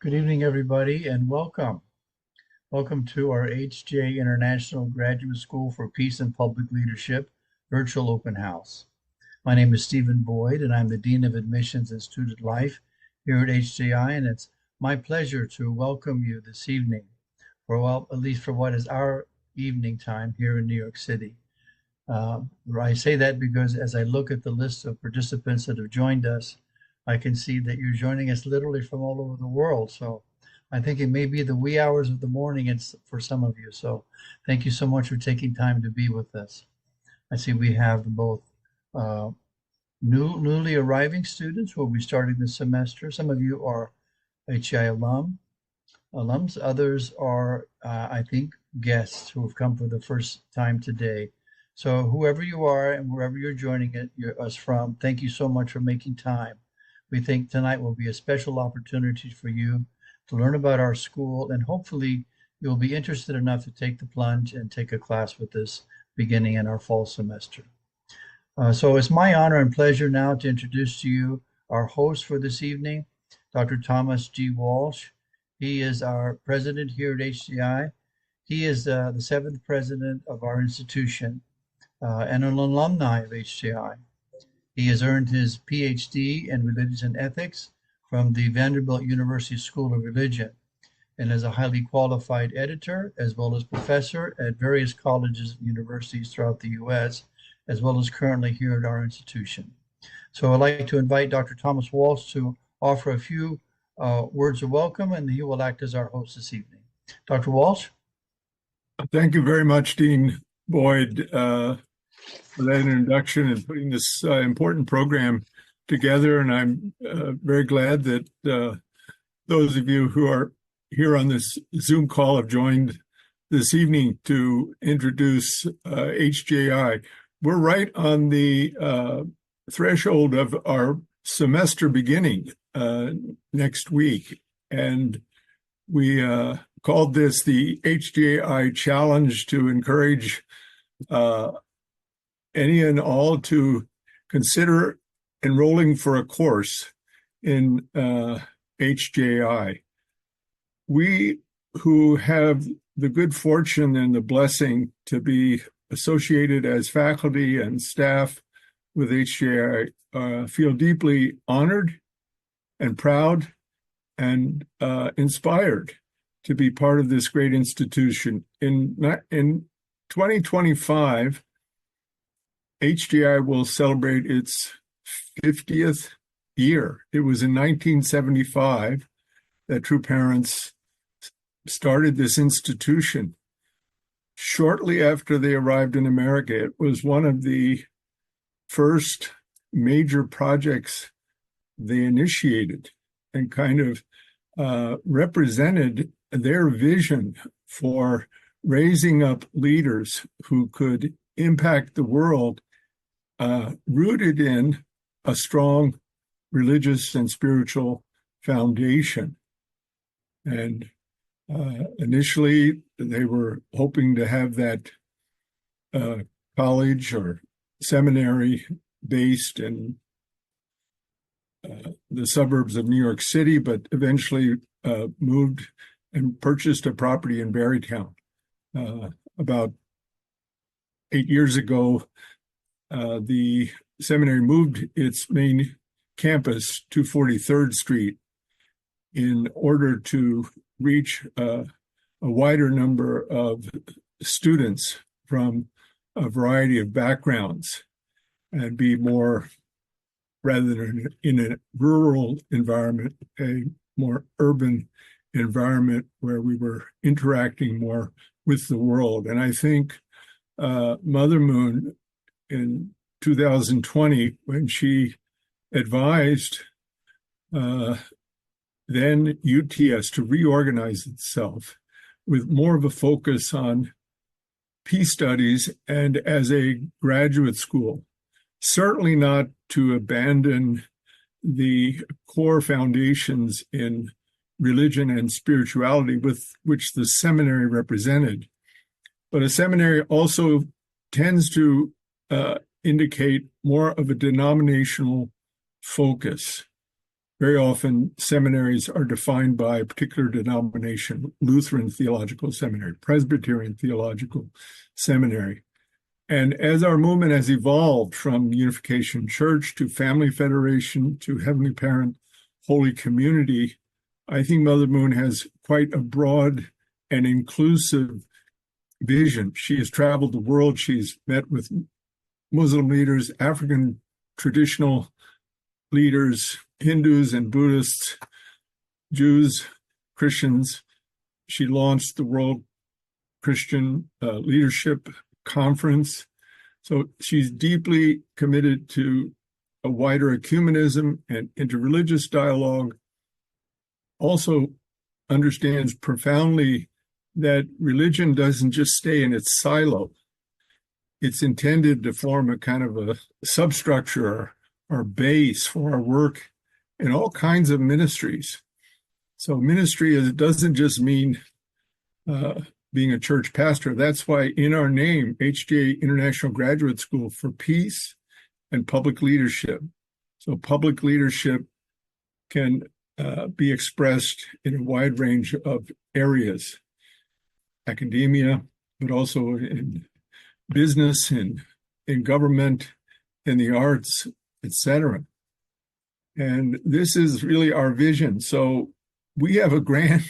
Good evening, everybody, and welcome. Welcome to our HJI International Graduate School for Peace and Public Leadership virtual open house. My name is Stephen Boyd, and I'm the Dean of Admissions and Student Life here at HJI, and it's my pleasure to welcome you this evening, at least for what is our evening time here in New York City. I say that because as I look at the list of participants that have joined us, I can see that you're joining us literally from all over the world. So I think it may be the wee hours of the morning it's for some of you. So thank you so much for taking time to be with us. I see we have both uh, newly arriving students who will be starting this semester. Some of you are HI alums. Others are, I think, guests who have come for the first time today. So whoever you are and wherever you're joining us from, thank you so much for making time. We think tonight will be a special opportunity for you to learn about our school, and hopefully you'll be interested enough to take the plunge and take a class with us beginning in our fall semester. So it's my honor and pleasure now to introduce to you our host for this evening, Dr. Thomas G. Walsh. He is our president here at HJI. He is the seventh president of our institution and an alumni of HJI. He has earned his PhD in Religion and Ethics from the Vanderbilt University School of Religion and is a highly qualified editor as well as professor at various colleges and universities throughout the U.S., as well as currently here at our institution. So I'd like to invite Dr. Thomas Walsh to offer a few words of welcome, and he will act as our host this evening. Dr. Walsh? Thank you very much, Dean Boyd, for that introduction and putting this important program together. And I'm very glad that those of you who are here on this Zoom call have joined this evening to introduce HJI. We're right on the threshold of our semester beginning next week. And we called this the HJI Challenge to encourage any and all to consider enrolling for a course in HJI. We who have the good fortune and the blessing to be associated as faculty and staff with HJI feel deeply honored and proud and inspired to be part of this great institution. In 2025, HJI will celebrate its 50th year. It was in 1975 that True Parents started this institution. Shortly after they arrived in America, it was one of the first major projects they initiated and kind of represented their vision for raising up leaders who could impact the world, rooted in a strong religious and spiritual foundation. And initially, they were hoping to have that college or seminary based in the suburbs of New York City, but eventually moved and purchased a property in Barrytown. About 8 years ago, the seminary moved its main campus to 43rd Street in order to reach a wider number of students from a variety of backgrounds and be more, rather than in a rural environment, a more urban environment where we were interacting more with the world. And I think Mother Moon in 2020, when she advised then UTS to reorganize itself with more of a focus on peace studies and as a graduate school, certainly not to abandon the core foundations in religion and spirituality with which the seminary represented. But a seminary also tends to indicate more of a denominational focus. Very often, seminaries are defined by a particular denomination: Lutheran Theological Seminary, Presbyterian Theological Seminary. And as our movement has evolved from Unification Church to Family Federation to Heavenly Parent, Holy Community, I think Mother Moon has quite a broad and inclusive vision. She has traveled the world. She's met with Muslim leaders, African traditional leaders, Hindus and Buddhists, Jews, Christians. She launched the World Christian Leadership Conference. So she's deeply committed to a wider ecumenism and interreligious dialogue. Also understands profoundly that religion doesn't just stay in its silo. It's intended to form a kind of a substructure or base for our work in all kinds of ministries. So ministry it doesn't just mean being a church pastor. That's why in our name, HJI International Graduate School for Peace and Public Leadership. So public leadership can be expressed in a wide range of areas, academia, but also in business, in government, in the arts, etc. And this is really our vision. So we have a grand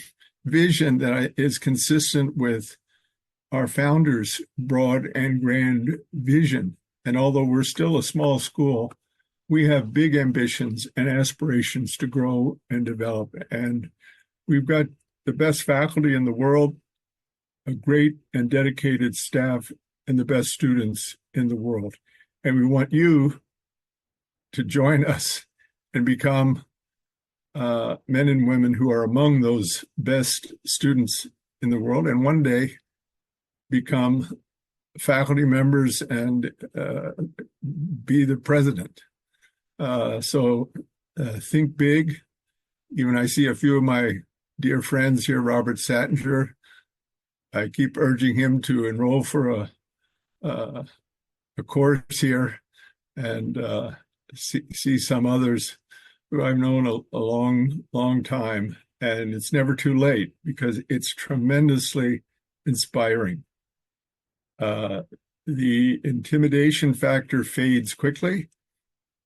vision that is consistent with our founders' broad and grand vision. And although we're still a small school, we have big ambitions and aspirations to grow and develop. And we've got the best faculty in the world, a great and dedicated staff, and the best students in the world. And we want you to join us and become men and women who are among those best students in the world, and one day become faculty members and be the president. So think big. Even I see a few of my dear friends here, Robert Sattinger. I keep urging him to enroll for a course here, and see some others who I've known a long, long time. And it's never too late because it's tremendously inspiring. The intimidation factor fades quickly,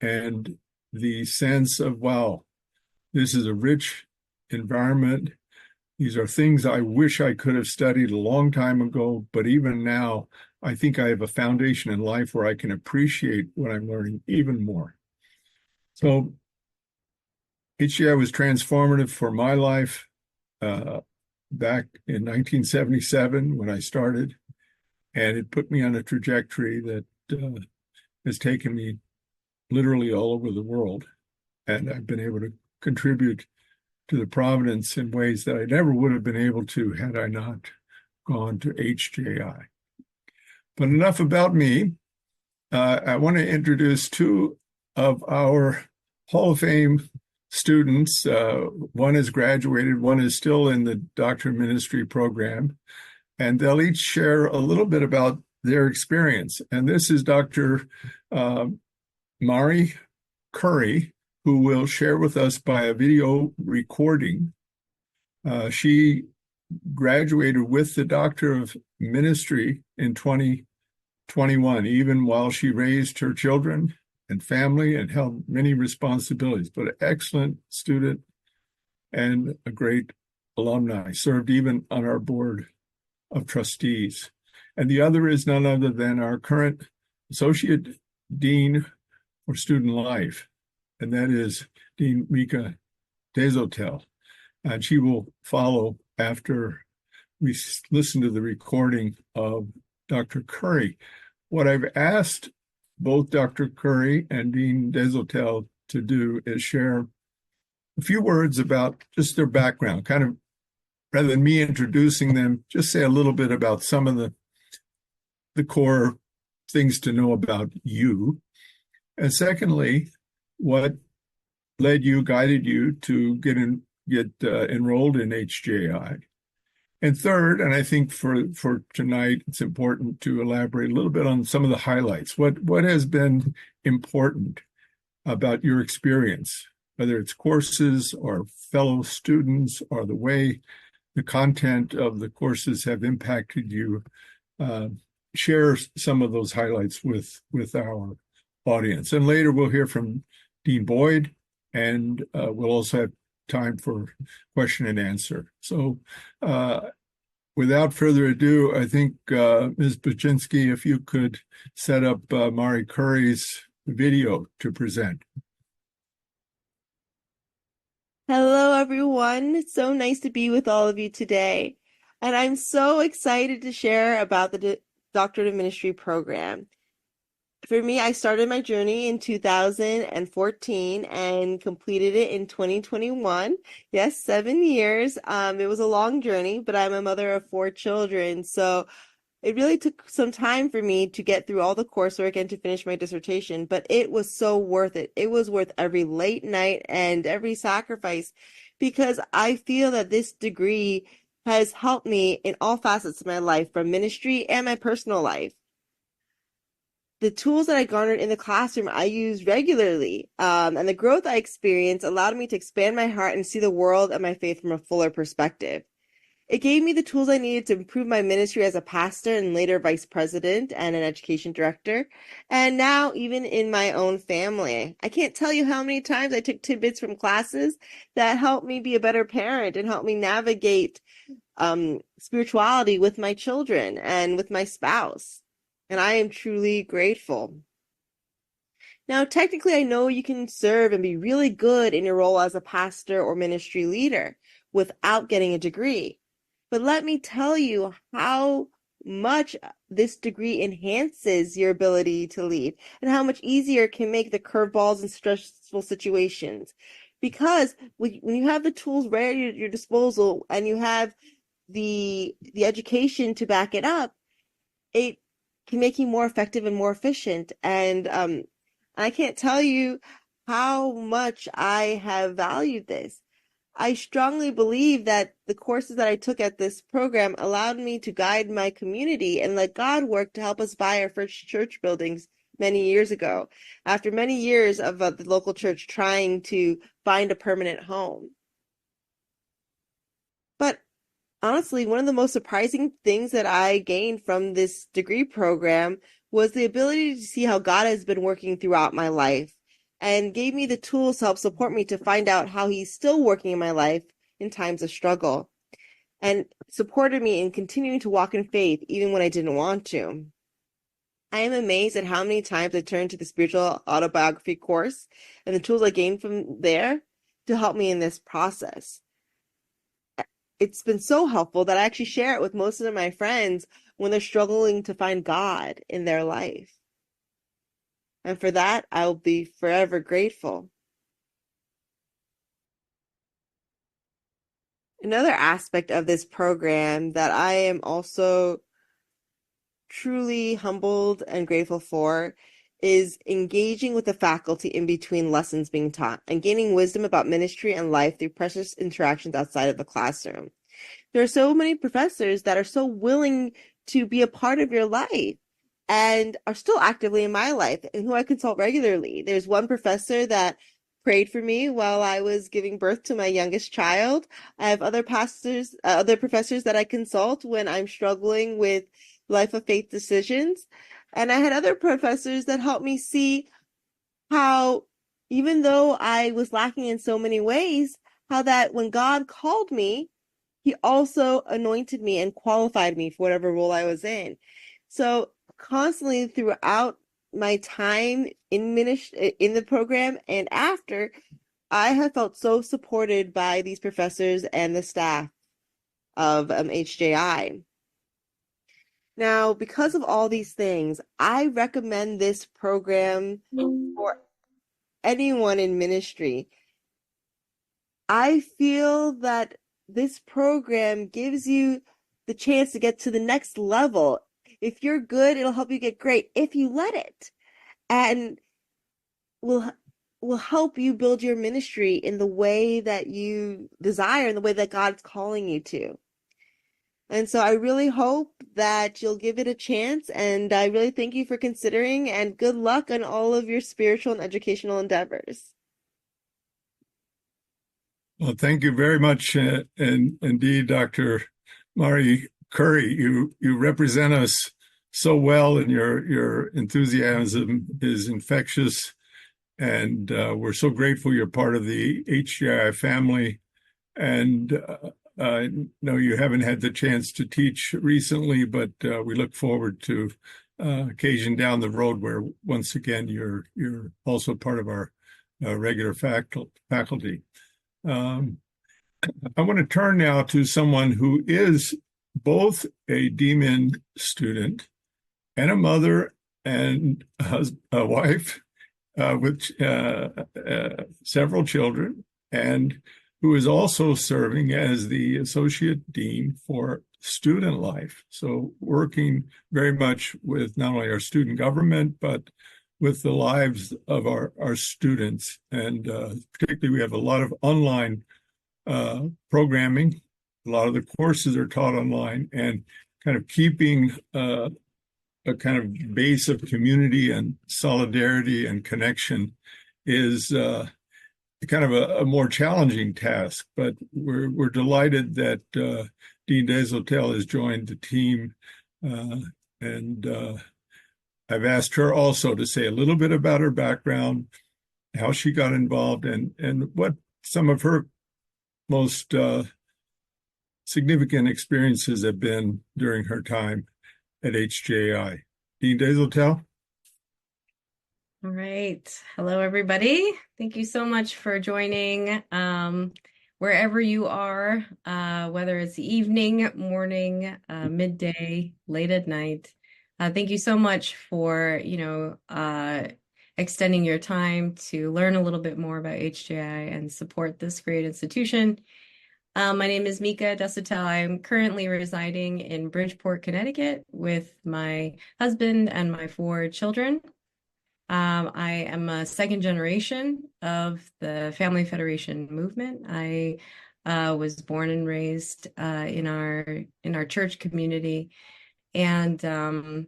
and the sense of, wow, this is a rich environment. These are things I wish I could have studied a long time ago, but even now, I think I have a foundation in life where I can appreciate what I'm learning even more. So HJI was transformative for my life back in 1977 when I started, and it put me on a trajectory that has taken me literally all over the world. And I've been able to contribute to the Providence in ways that I never would have been able to had I not gone to HJI. But enough about me. I want to introduce two of our Hall of Fame students. One has graduated, one is still in the Doctor of Ministry program, and they'll each share a little bit about their experience. And this is Dr. Mari Curry, who will share with us by a video recording. She graduated with the Doctor of Ministry in 2021, even while she raised her children and family and held many responsibilities, but an excellent student and a great alumni, served even on our board of trustees. And the other is none other than our current Associate Dean for Student Life, and that is Dean Mika Dezotel. And she will follow after we listen to the recording of Dr. Curry. What I've asked both Dr. Curry and Dean Dezotel to do is share a few words about just their background, kind of rather than me introducing them, just say a little bit about some of the core things to know about you. And secondly, what guided you to get enrolled in HJI. And third, and I think for tonight, it's important to elaborate a little bit on some of the highlights. What has been important about your experience whether it's courses or fellow students or the way the content of the courses have impacted you. Uh, Share some of those highlights with our audience. And later we'll hear from Dean Boyd, and we'll also have time for question and answer. So without further ado, I think Ms. Baczynski, if you could set up Mari Curry's video to present. Hello, everyone. It's so nice to be with all of you today. And I'm so excited to share about the Doctorate of Ministry program. For me, I started my journey in 2014 and completed it in 2021. Yes, 7 years. It was a long journey, but I'm a mother of 4 children. So it really took some time for me to get through all the coursework and to finish my dissertation, but it was so worth it. It was worth every late night and every sacrifice because I feel that this degree has helped me in all facets of my life, from ministry and my personal life. The tools that I garnered in the classroom, I use regularly, and the growth I experienced allowed me to expand my heart and see the world and my faith from a fuller perspective. It gave me the tools I needed to improve my ministry as a pastor and later vice president and an education director, and now even in my own family. I can't tell you how many times I took tidbits from classes that helped me be a better parent and helped me navigate spirituality with my children and with my spouse. And I am truly grateful. Now, technically, I know you can serve and be really good in your role as a pastor or ministry leader without getting a degree. But let me tell you how much this degree enhances your ability to lead and how much easier it can make the curveballs and stressful situations. Because when you have the tools ready at your disposal and you have the education to back it up, it can make you more effective and more efficient. And I can't tell you how much I have valued this. I strongly believe that the courses that I took at this program allowed me to guide my community and let God work to help us buy our first church buildings many years ago, after many years of the local church trying to find a permanent home. But honestly, one of the most surprising things that I gained from this degree program was the ability to see how God has been working throughout my life and gave me the tools to help support me to find out how He's still working in my life in times of struggle and supported me in continuing to walk in faith even when I didn't want to. I am amazed at how many times I turned to the spiritual autobiography course and the tools I gained from there to help me in this process. It's been so helpful that I actually share it with most of my friends when they're struggling to find God in their life. And for that, I'll be forever grateful. Another aspect of this program that I am also truly humbled and grateful for is engaging with the faculty in between lessons being taught and gaining wisdom about ministry and life through precious interactions outside of the classroom. There are so many professors that are so willing to be a part of your life and are still actively in my life and who I consult regularly. There's one professor that prayed for me while I was giving birth to my youngest child. I have other other professors that I consult when I'm struggling with life of faith decisions. And I had other professors that helped me see how, even though I was lacking in so many ways, how that when God called me, He also anointed me and qualified me for whatever role I was in. So constantly throughout my time in the program and after, I have felt so supported by these professors and the staff of HJI. Now, because of all these things, I recommend this program for anyone in ministry. I feel that this program gives you the chance to get to the next level. If you're good, it'll help you get great if you let it. And will help you build your ministry in the way that you desire, in the way that God's calling you to. And so I really hope that you'll give it a chance, and I really thank you for considering, and good luck on all of your spiritual and educational endeavors. Well, thank you very much, and indeed, Dr. Mari Curry. You represent us so well, and your enthusiasm is infectious, and we're so grateful you're part of the HJI family. And I know you haven't had the chance to teach recently, but we look forward to occasion down the road where once again you're also part of our regular faculty. Um, I want to turn now to someone who is both a DMin student and a mother and a wife with several children, and who is also serving as the Associate Dean for Student Life. So working very much with not only our student government, but with the lives of our students. And particularly, we have a lot of online programming. A lot of the courses are taught online, and kind of keeping a kind of base of community and solidarity and connection is kind of a more challenging task. But we're delighted that Dean Deshotel has joined the team, and I've asked her also to say a little bit about her background, how she got involved, and what some of her most significant experiences have been during her time at HJI. Dean Deshotel? All right. Hello, everybody. Thank you so much for joining. Wherever you are, whether it's evening, morning, midday, late at night, thank you so much for, extending your time to learn a little bit more about HJI and support this great institution. My name is Mika Deshotel. I'm currently residing in Bridgeport, Connecticut with my husband and my 4 children. I am a second generation of the Family Federation movement. I was born and raised in our church community, and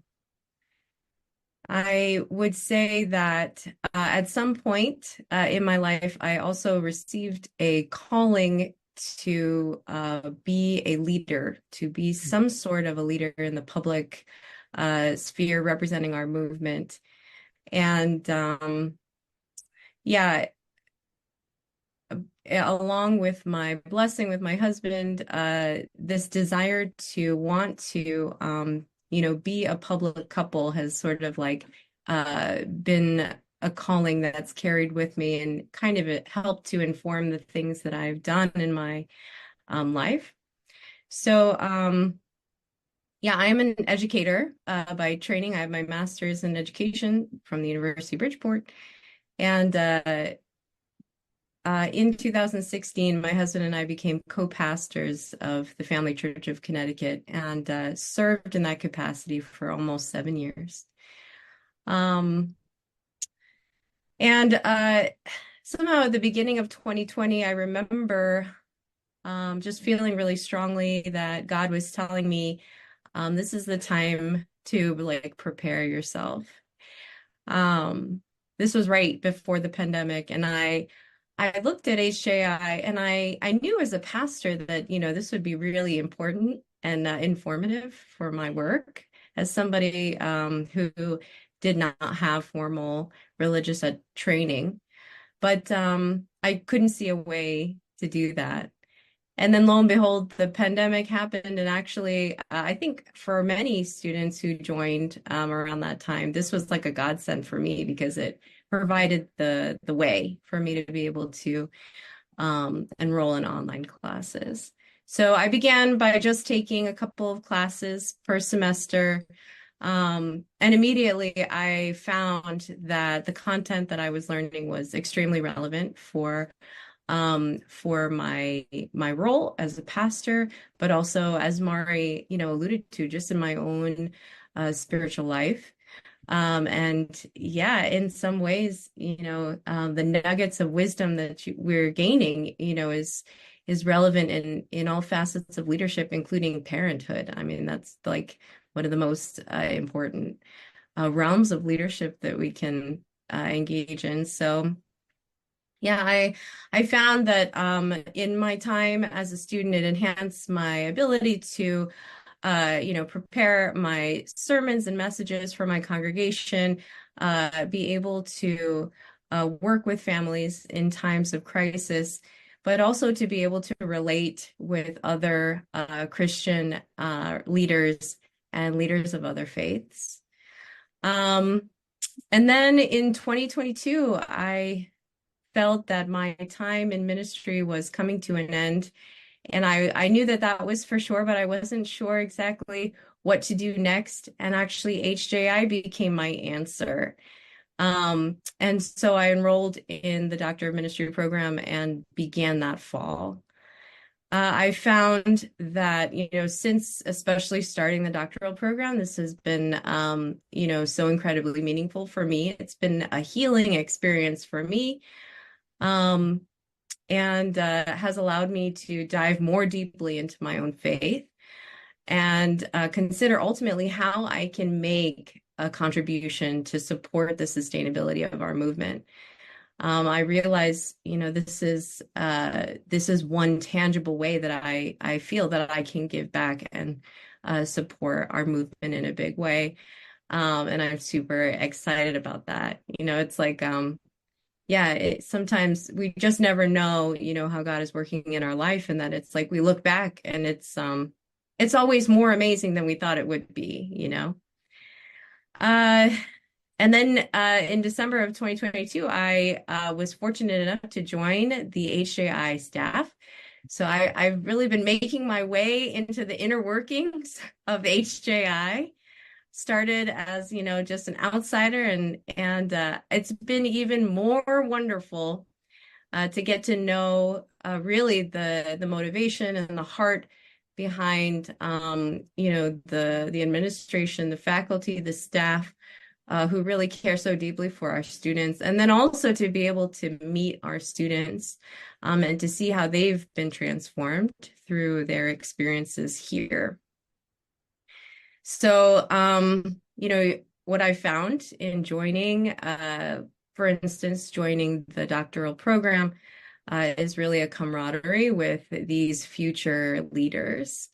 I would say that at some point in my life, I also received a calling to be a leader, to be some sort of a leader in the public sphere representing our movement. And yeah, along with my blessing with my husband, this desire to want to, be a public couple has sort of like been a calling that's carried with me, and kind of it helped to inform the things that I've done in my life. So, yeah, I am an educator by training. I have my master's in education from the University of Bridgeport. And in 2016, my husband and I became co-pastors of the Family Church of Connecticut, and served in that capacity for almost 7 years. And somehow at the beginning of 2020, I remember just feeling really strongly that God was telling me, this is the time to like prepare yourself. This was right before the pandemic, and I looked at HJI, and I knew as a pastor that this would be really important and informative for my work as somebody who did not have formal religious training, but I couldn't see a way to do that. And then lo and behold, the pandemic happened. And actually, I think for many students who joined around that time, this was like a godsend for me, because it provided the way for me to be able to enroll in online classes. So I began by just taking a couple of classes per semester. And immediately I found that the content that I was learning was extremely relevant for my role as a pastor, but also, as Mari, alluded to, just in my own spiritual life. And yeah, in some ways, the nuggets of wisdom that we're gaining, is relevant in all facets of leadership, including parenthood. I mean, that's like one of the most important realms of leadership that we can engage in. So Yeah, I found that in my time as a student, it enhanced my ability to prepare my sermons and messages for my congregation, be able to work with families in times of crisis, but also to be able to relate with other Christian leaders and leaders of other faiths. And then in 2022, I felt that my time in ministry was coming to an end. And I knew that that was for sure, but I wasn't sure exactly what to do next. And actually, HJI became my answer. And so I enrolled in the Doctor of Ministry program and began that fall. I found that, since especially starting the doctoral program, this has been, so incredibly meaningful for me. It's been a healing experience for me. And has allowed me to dive more deeply into my own faith and consider ultimately how I can make a contribution to support the sustainability of our movement. I realize, this is one tangible way that I feel that I can give back and support our movement in a big way. And I'm super excited about that. It's like yeah, sometimes we just never know, how God is working in our life, and that it's like we look back and it's always more amazing than we thought it would be. Uh, and then in December of 2022, I was fortunate enough to join the HJI staff. So I've really been making my way into the inner workings of HJI. Started as just an outsider, and it's been even more wonderful to get to know really the motivation and the heart behind the administration, the faculty, the staff who really care so deeply for our students, and then also to be able to meet our students and to see how they've been transformed through their experiences here. So, what I found in joining, for instance, joining the doctoral program, is really a camaraderie with these future leaders.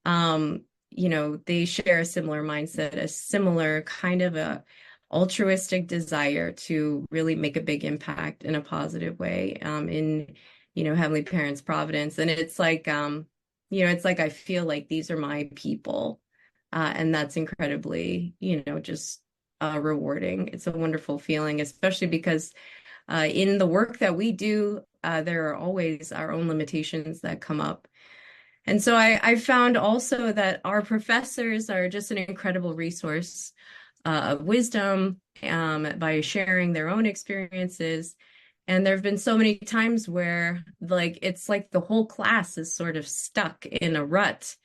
They share a similar mindset, a similar kind of a altruistic desire to really make a big impact in a positive way, in, Heavenly Parents' providence. And it's like, it's like I feel like these are my people. And that's incredibly, just rewarding. It's a wonderful feeling, especially because in the work that we do, there are always our own limitations that come up. And so I found also that our professors are just an incredible resource of wisdom by sharing their own experiences. And there have been so many times where it's like the whole class is sort of stuck in a rut.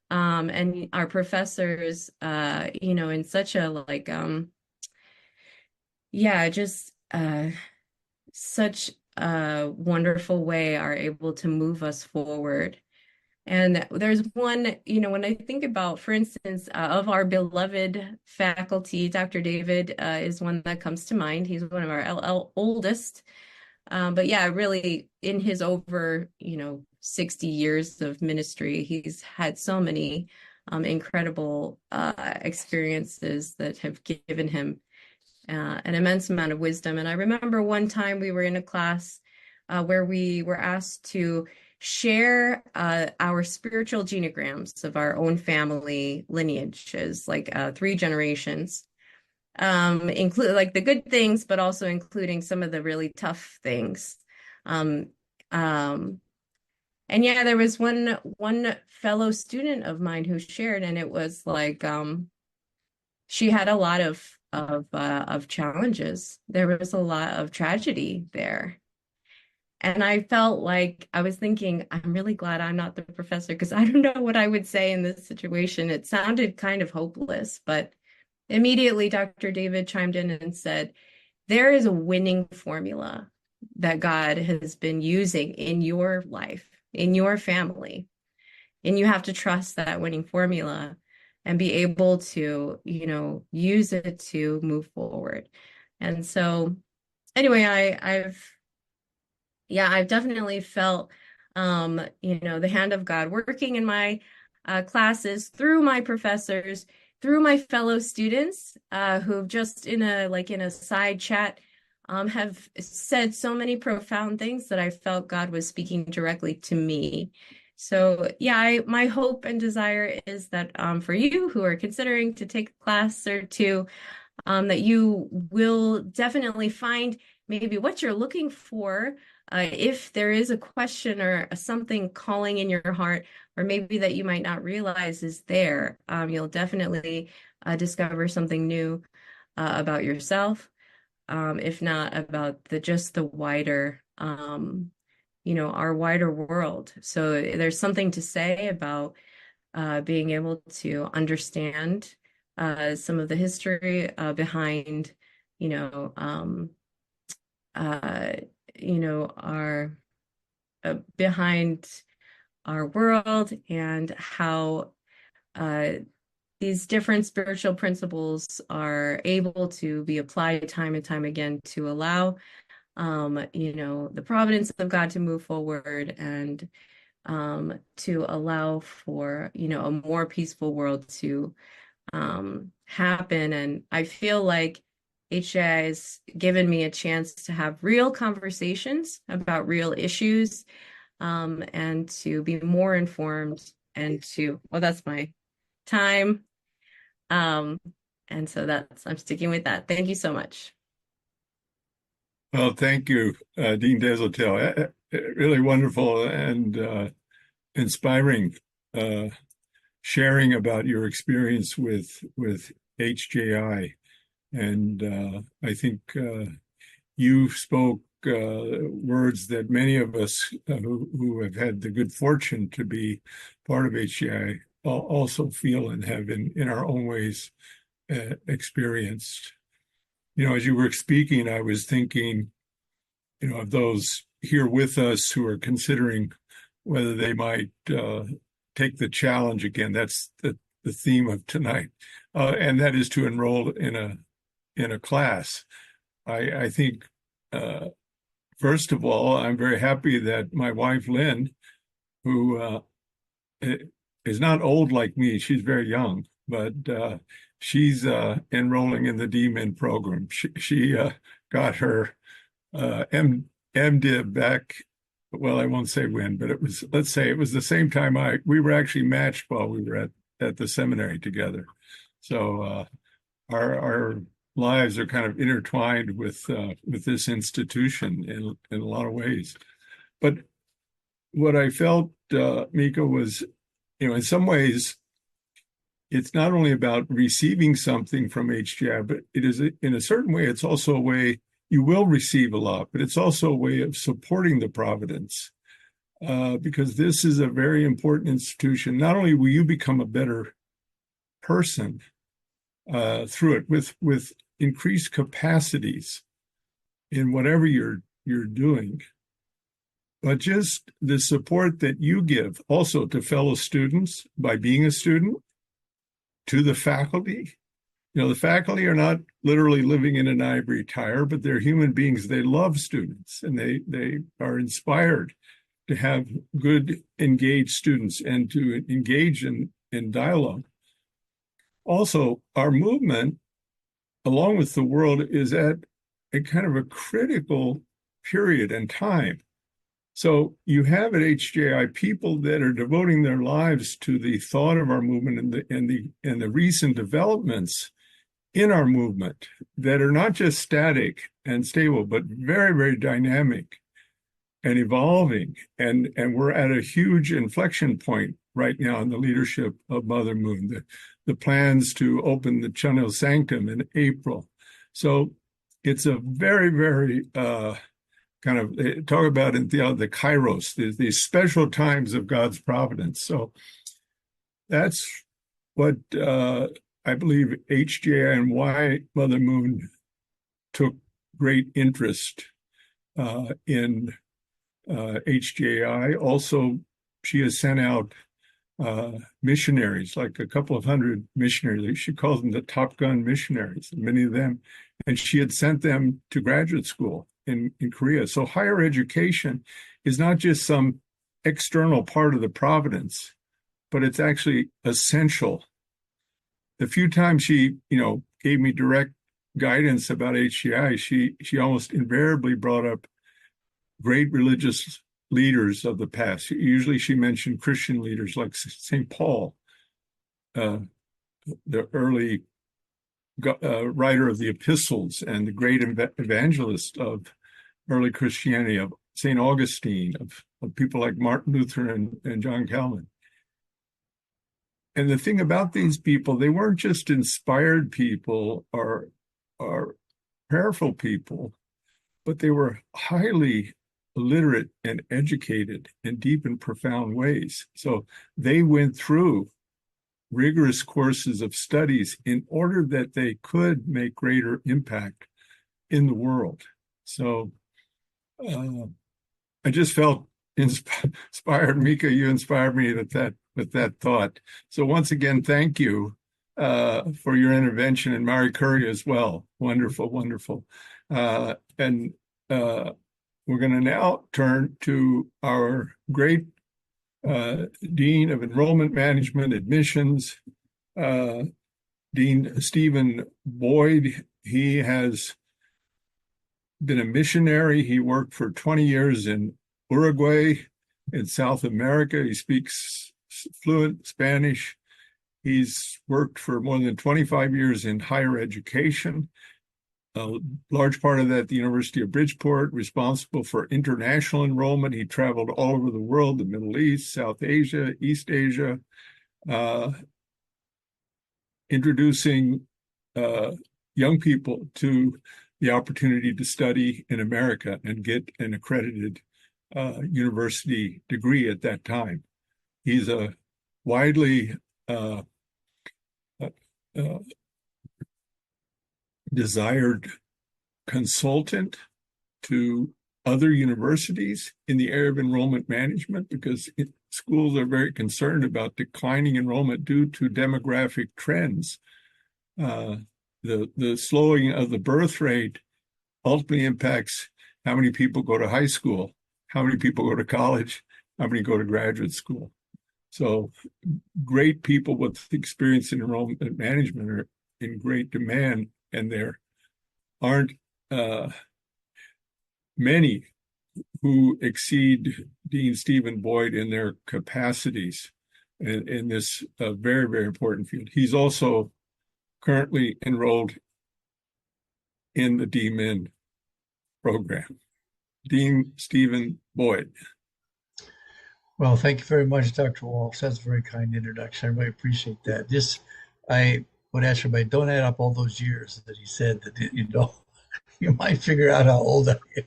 And our professors, in such a such a wonderful way are able to move us forward. And there's one, when I think about, for instance, of our beloved faculty, Dr. David is one that comes to mind. He's one of our oldest. But yeah, really in his over, 60 years of ministry, he's had so many incredible experiences that have given him an immense amount of wisdom. And I remember one time we were in a class where we were asked to share our spiritual genograms of our own family lineages, like 3 generations, include like the good things, but also including some of the really tough things. And yeah, there was one fellow student of mine who shared, and it was like she had a lot of challenges. There was a lot of tragedy there. And I felt like I was thinking, I'm really glad I'm not the professor, because I don't know what I would say in this situation. It sounded kind of hopeless, but immediately Dr. David chimed in and said, there is a winning formula that God has been using in your life, in your family. And you have to trust that winning formula and be able to, use it to move forward. And so anyway, I've Yeah, I've definitely felt, the hand of God working in my classes through my professors, through my fellow students, who've just in a side chat, have said so many profound things that I felt God was speaking directly to me. So yeah, my hope and desire is that for you who are considering to take a class or two, that you will definitely find maybe what you're looking for. If there is a question or something calling in your heart, or maybe that you might not realize is there, you'll definitely discover something new about yourself, if not about the wider, our wider world. So there's something to say about being able to understand some of the history behind, you know, um, uh, our behind our world, and how uh, these different spiritual principles are able to be applied time and time again to allow, the providence of God to move forward, and to allow for, a more peaceful world to happen. And I feel like HJI has given me a chance to have real conversations about real issues, and to be more informed, and well, that's my time. Um, and so I'm sticking with that. Thank you so much. Well, thank you, Dean Desautels. Really wonderful and inspiring sharing about your experience with HJI. And I think you spoke words that many of us who have had the good fortune to be part of HJI also feel and have in our own ways experienced. As you were speaking, I was thinking, of those here with us who are considering whether they might take the challenge again. That's the theme of tonight, and that is to enroll in a class. I think first of all, I'm very happy that my wife Lynn, who is not old like me, she's very young, but she's enrolling in the DMin program. She got her MDiv back. Well, I won't say when, but let's say it was the same time we were actually matched while we were at the seminary together. So our lives are kind of intertwined with this institution in a lot of ways. But what I felt, Mika, was, in some ways, it's not only about receiving something from HJI, but it is, in a certain way, it's also a way you will receive a lot, but it's also a way of supporting the providence, because this is a very important institution. Not only will you become a better person through it with increased capacities in whatever you're doing, but just the support that you give also to fellow students by being a student, to the faculty. The faculty are not literally living in an ivory tower, but they're human beings. They love students, and they are inspired to have good, engaged students and to engage in dialogue. Also, our movement, along with the world, is at a kind of a critical period and time. So you have at HJI people that are devoting their lives to the thought of our movement and the recent developments in our movement that are not just static and stable, but very, very dynamic and evolving. And we're at a huge inflection point right now in the leadership of Mother Moon, the plans to open the Channel Sanctum in April. So it's a very, very kind of, talk about in theology, the kairos, these special times of God's providence. So that's what I believe HJI and why Mother Moon took great interest in HJI. Also, she has sent out missionaries, like a couple of hundred missionaries. She calls them the Top Gun missionaries, many of them. And she had sent them to graduate school in Korea. So higher education is not just some external part of the providence, but it's actually essential. The few times she, gave me direct guidance about HJI, she almost invariably brought up great religious leaders of the past. Usually she mentioned Christian leaders like St. Paul, the early writer of the epistles and the great evangelist of early Christianity, of St. Augustine, of people like Martin Luther and John Calvin. And the thing about these people, they weren't just inspired people or prayerful people, but they were highly literate and educated in deep and profound ways. So they went through rigorous courses of studies in order that they could make greater impact in the world. So I just felt inspired. Mika, you inspired me with that thought. So once again, thank you for your intervention, and Mary Curry as well. Wonderful, wonderful. And we're going to now turn to our great Dean of Enrollment Management Admissions, Dean Stephen Boyd. He has been a missionary. He worked for 20 years in Uruguay in South America. He speaks fluent Spanish. He's worked for more than 25 years in higher education. A large part of that at the University of Bridgeport, responsible for international enrollment. He traveled all over the world, the Middle East, South Asia, East Asia, introducing young people to the opportunity to study in America and get an accredited university degree at that time. He's a widely desired consultant to other universities in the area of enrollment management, because schools are very concerned about declining enrollment due to demographic trends. The slowing of the birth rate ultimately impacts how many people go to high school, how many people go to college, how many go to graduate school. So great people with experience in enrollment management are in great demand, and there aren't many who exceed Dean Stephen Boyd in their capacities in this very, very important field. He's also currently enrolled in the DMin program. Dean Stephen Boyd. Well, thank you very much, Dr. Walsh. That's a very kind introduction. I really appreciate that. I would ask everybody, don't add up all those years that he said that, you might figure out how old I am.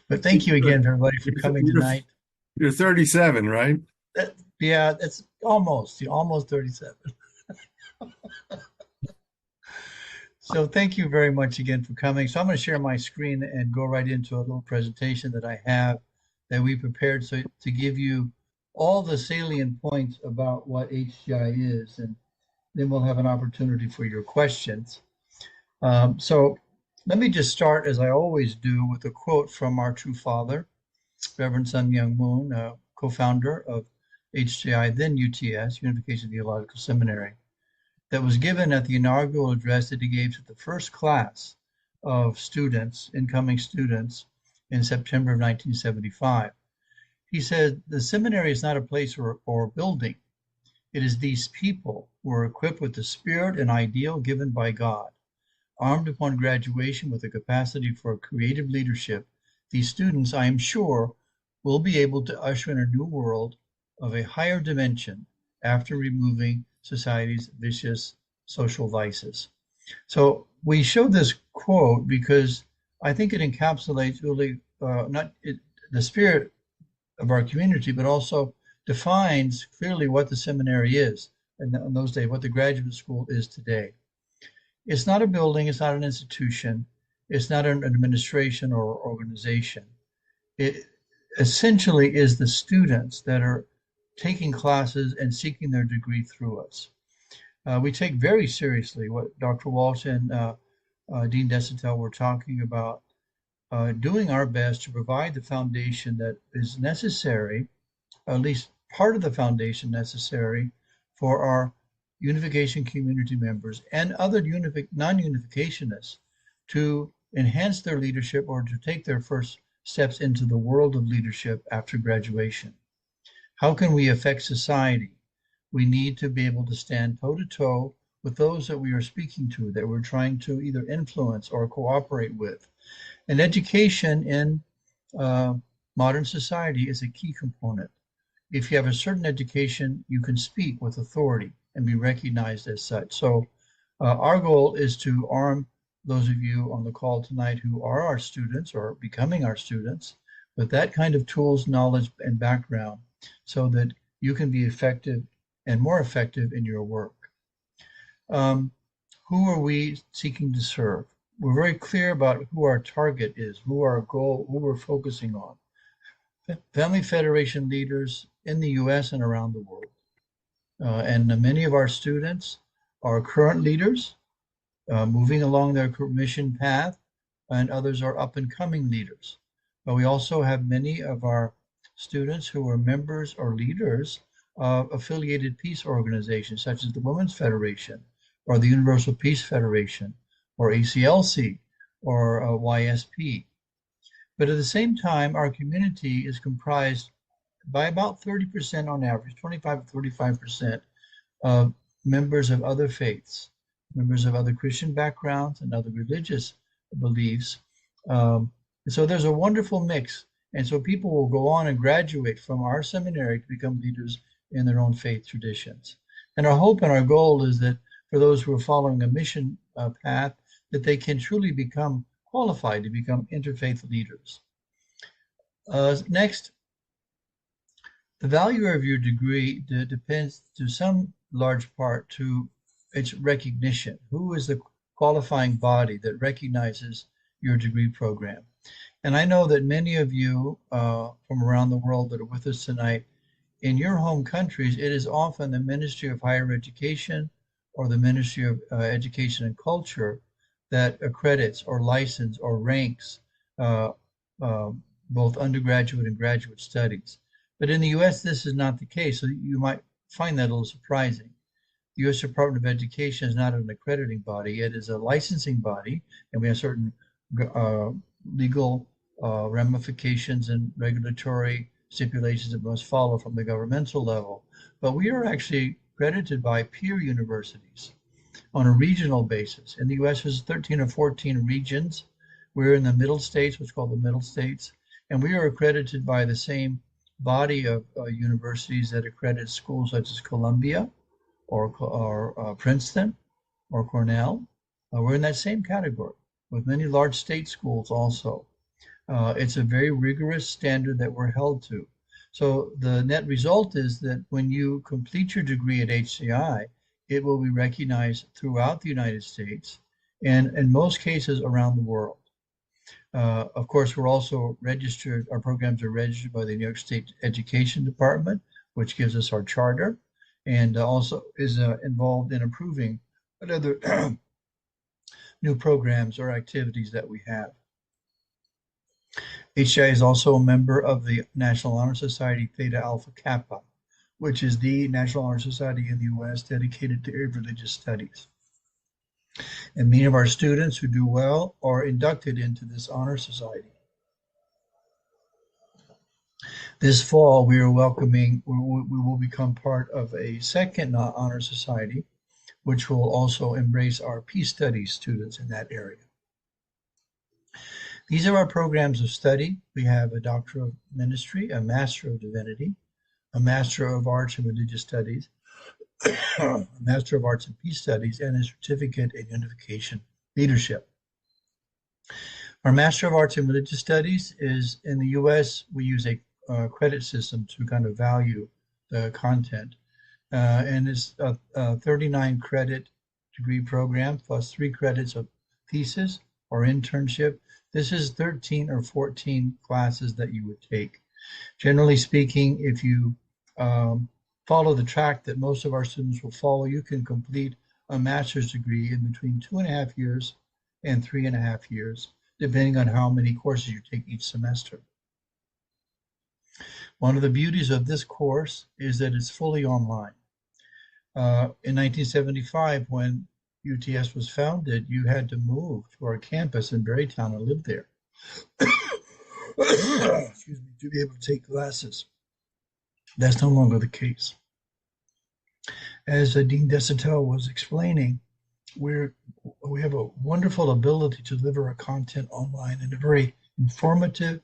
But thank you again, everybody, for coming tonight. You're 37, right? Yeah, that's almost 37. So thank you very much again for coming. So I'm going to share my screen and go right into a little presentation that I have that we prepared to give you all the salient points about what HJI is, and then we'll have an opportunity for your questions. So let me just start, as I always do, with a quote from our true father, Reverend Sun Myung Moon, co-founder of HJI, then UTS, Unification Theological Seminary, that was given at the inaugural address that he gave to the first class of students, incoming students, in September of 1975. He said, "The seminary is not a place or a building. It is these people who are equipped with the spirit and ideal given by God. Armed upon graduation with a capacity for creative leadership, these students, I am sure, will be able to usher in a new world of a higher dimension after removing society's vicious social vices." So we showed this quote because I think it encapsulates really the spirit of our community, but also defines clearly what the seminary is, and in those days, what the graduate school is today. It's not a building, it's not an institution, it's not an administration or organization. It essentially is the students that are taking classes and seeking their degree through us. We take very seriously what Dr. Walsh and Dean Desatel were talking about, doing our best to provide the foundation that is necessary, at least part of the foundation necessary for our unification community members and other non-unificationists to enhance their leadership or to take their first steps into the world of leadership after graduation. How can we affect society? We need to be able to stand toe to toe with those that we are speaking to, that we're trying to either influence or cooperate with. And education in modern society is a key component. If you have a certain education, you can speak with authority and be recognized as such. So our goal is to arm those of you on the call tonight who are our students or becoming our students with that kind of tools, knowledge, and background so that you can be effective and more effective in your work. Who are we seeking to serve? We're very clear about who our target is, who our goal, who we're focusing on. Family Federation leaders in the US and around the world. And many of our students are current leaders moving along their mission path, and others are up and coming leaders. But we also have many of our students who are members or leaders of affiliated peace organizations such as the Women's Federation or the Universal Peace Federation or ACLC or YSP. But at the same time, our community is comprised by about 30% on average, 25 to 35% of members of other faiths, members of other Christian backgrounds and other religious beliefs. So there's a wonderful mix. And so people will go on and graduate from our seminary to become leaders in their own faith traditions. And our hope and our goal is that for those who are following a mission path, that they can truly become qualified to become interfaith leaders. Next, the value of your degree depends to some large part to its recognition. Who is the qualifying body that recognizes your degree program? And I know that many of you from around the world that are with us tonight, in your home countries, it is often the Ministry of Higher Education or the Ministry of Education and Culture that accredits or licenses or ranks both undergraduate and graduate studies. But in the US, this is not the case. So you might find that a little surprising. The US Department of Education is not an accrediting body. It is a licensing body, and we have certain legal ramifications and regulatory stipulations that must follow from the governmental level. But we are actually accredited by peer universities on a regional basis. In the US, there's 13 or 14 regions. We're in the middle states, what's called the middle states, and we are accredited by the same body of universities that accredit schools such as Columbia or Princeton or Cornell. We're in that same category with many large state schools also. It's a very rigorous standard that we're held to. So the net result is that when you complete your degree at HJI, it will be recognized throughout the United States and in most cases around the world. Of course, we're also registered, our programs are registered by the New York State Education Department, which gives us our charter, and also is involved in approving other new programs or activities that we have. HJI is also a member of the National Honor Society Theta Alpha Kappa, which is the National Honor Society in the US dedicated to religious studies. And many of our students who do well are inducted into this honor society. This fall, we will become part of a second honor society, which will also embrace our peace studies students in that area. These are our programs of study. We have a Doctor of Ministry, a Master of Divinity, a Master of Arts and Religious Studies, a Master of Arts and Peace Studies, and a Certificate in Unification Leadership. Our Master of Arts and Religious Studies is, in the US, we use a credit system to kind of value the content. And it's a 39 credit degree program plus 3 credits of thesis or internship. This is 13 or 14 classes that you would take. Generally speaking, if you follow the track that most of our students will follow, you can complete a master's degree in between 2.5 years and 3.5 years. depending on how many courses you take each semester. One of the beauties of this course is that it's fully online. In 1975, when UTS was founded, you had to move to our campus in Berrytown and live there. Excuse me, to be able to take classes. That's no longer the case. As Dean Desitel was explaining, we have a wonderful ability to deliver our content online in a very informative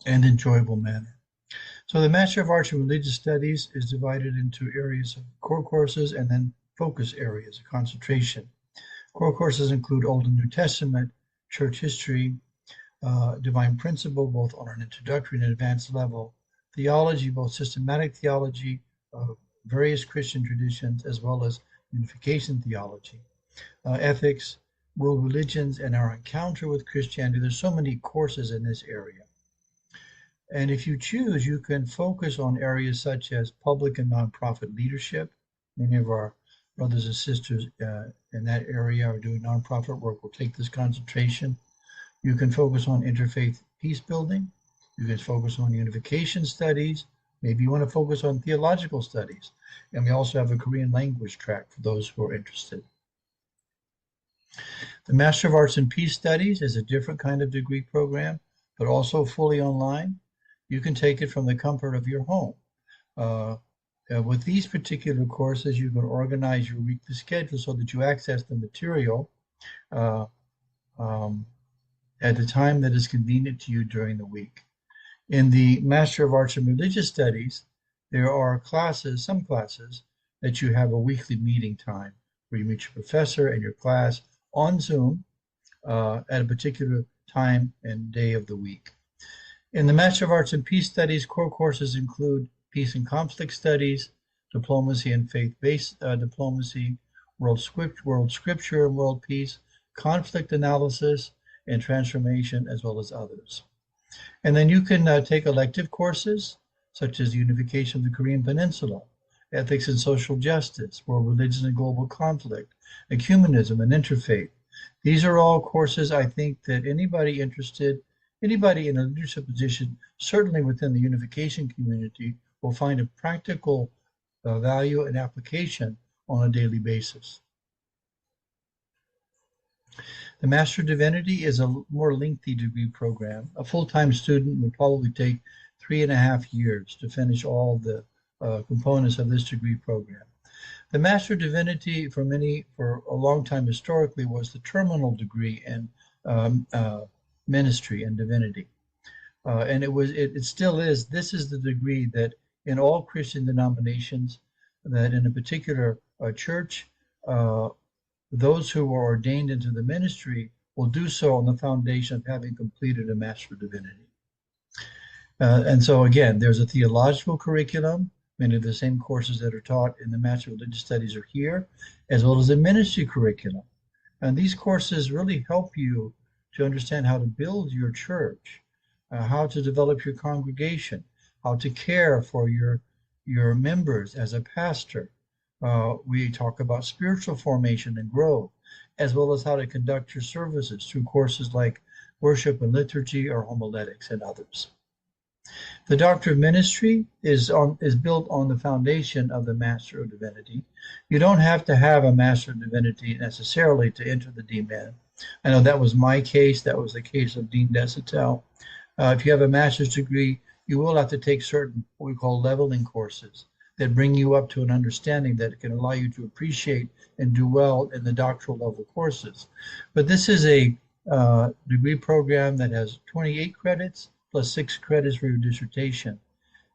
and enjoyable manner. So the Master of Arts in Religious Studies is divided into areas of core courses and then focus areas of concentration. Core courses include Old and New Testament, church history, divine principle, both on an introductory and advanced level, theology, both systematic theology of various Christian traditions, as well as unification theology, ethics, world religions, and our encounter with Christianity. There's so many courses in this area. And if you choose, you can focus on areas such as public and nonprofit leadership. Many of our brothers and sisters in that area are doing nonprofit work. We'll take this concentration. You can focus on interfaith peace building. You can focus on unification studies. Maybe you want to focus on theological studies. And we also have a Korean language track for those who are interested. The Master of Arts in Peace Studies is a different kind of degree program, but also fully online. You can take it from the comfort of your home. With these particular courses, you can organize your weekly schedule so that you access the material at the time that is convenient to you during the week. In the Master of Arts in Religious Studies, there are classes, some classes, that you have a weekly meeting time where you meet your professor and your class on Zoom at a particular time and day of the week. In the Master of Arts in Peace Studies, core courses include Peace and Conflict Studies, Diplomacy and Faith-Based Diplomacy, World Scripture and World Peace, Conflict Analysis, and Transformation, as well as others. And then you can take elective courses, such as Unification of the Korean Peninsula, Ethics and Social Justice, World Religion and Global Conflict, Ecumenism and Interfaith. These are all courses I think that anybody interested, anybody in a leadership position, certainly within the unification community, will find a practical value and application on a daily basis. The Master of Divinity is a more lengthy degree program. A full-time student would probably take 3.5 years to finish all the components of this degree program. The Master of Divinity for a long time historically was the terminal degree in ministry and divinity. And it still is, this is the degree that in all Christian denominations, that in a particular church, those who are ordained into the ministry will do so on the foundation of having completed a Master of Divinity. And so again, there's a theological curriculum. Many of the same courses that are taught in the Master of Religious Studies are here, as well as a ministry curriculum. And these courses really help you to understand how to build your church, how to develop your congregation, how to care for your members as a pastor. We talk about spiritual formation and growth, as well as how to conduct your services through courses like worship and liturgy or homiletics and others. The Doctor of Ministry is built on the foundation of the Master of Divinity. You don't have to have a Master of Divinity necessarily to enter the DMin. I know that was my case. That was the case of Dean Desitel. If you have a master's degree, you will have to take certain what we call leveling courses that bring you up to an understanding that can allow you to appreciate and do well in the doctoral level courses. But this is a degree program that has 28 credits plus 6 credits for your dissertation.